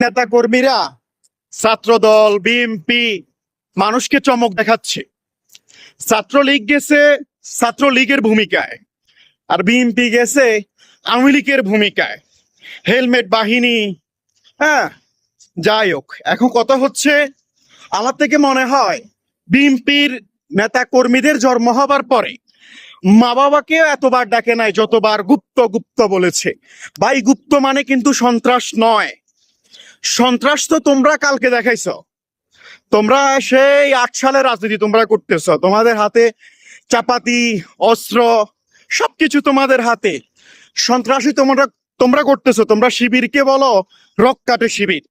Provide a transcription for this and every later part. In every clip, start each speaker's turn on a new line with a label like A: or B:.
A: নেতা কর্মীরা ছাত্রদল বিএনপি মানুষকে চমক দেখাচ্ছে। ছাত্রলীগ গেছে ছাত্রলীগের ভূমিকায়, আর বিএনপি গেছে আওয়ামী লীগের ভূমিকায়, হেলমেট বাহিনী। হ্যাঁ, যাই হোক, এখন কথা হচ্ছে, আমার থেকে মনে হয় বিএনপির নেতা কর্মীদের জন্ম হবার পরে মা বাবাকে এতবার ডাকে নাই যতবার গুপ্ত গুপ্ত বলেছে। ভাই, গুপ্ত মানে কিন্তু সন্ত্রাস নয়। সন্ত্রাস তো তোমরা কালকে দেখাইছো। তোমরা সেই 8 সালের রাজনীতি তোমরা করতেছো, তোমাদের হাতে চাপাতি, অস্ত্র, সবকিছু তোমাদের হাতে। সন্ত্রাসী তোমরা তোমরা করতেছো। তোমরা শিবিরকে বলো রক কাটে শিবির,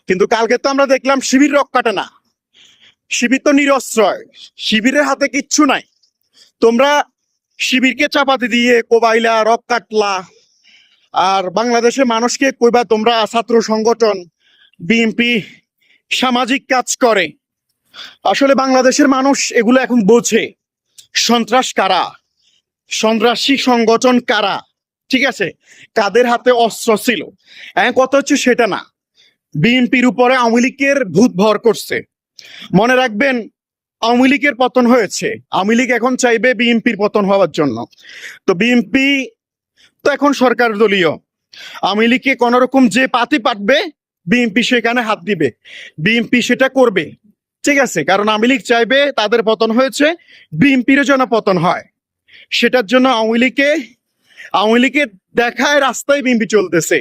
A: কিন্তু কালকে তো আমরা দেখলাম শিবির রক কাটে না। শিবির তো নিরস্ত্র, শিবিরের হাতে কিচ্ছু নাই। তোমরা শিবিরকে চাপাতি দিয়ে কোবাইলা, রক কাটলা। আর বাংলাদেশের মানুষকে কইবা তোমরা ছাত্র সংগঠন, বিএনপি সামাজিক কাজ করে। আসলে বাংলাদেশের মানুষ এগুলো এখন বোঝে সন্ত্রাস কারা, সন্ত্রাসী সংগঠন কারা, ঠিক আছে, কাদের হাতে অস্ত্র ছিল। কথা হচ্ছে সেটা না, বিএনপির উপরে আওয়ামী লীগের ভূত ভর করছে। মনে রাখবেন, আওয়ামী লীগের পতন হয়েছে, আওয়ামী লীগ এখন চাইবে বিএনপির পতন হওয়ার জন্য। তো বিএনপি তো এখন সরকার দলীয়, আওয়ামী লীগকে কোন রকম যে পাতি পাটবে বিএনপি সেখানে হাত দিবে, বিএনপি সেটা করবে, ঠিক আছে। কারণ আওয়ামী লীগ চাইবে তাদের পতন হয়েছে, বিএনপির যেন পতন হয়। সেটার জন্য আওয়ামী লীগের দেখায় রাস্তায় বিএনপি চলতেছে।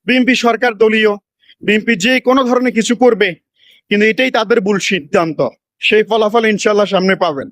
A: বিএনপি সরকার দলীয়, বিএনপি যে কোনো ধরনের কিছু করবে, কিন্তু এটাই তাদের ভুল সিদ্ধান্ত। সেই ফলাফল ইনশাল্লাহ সামনে পাবেন।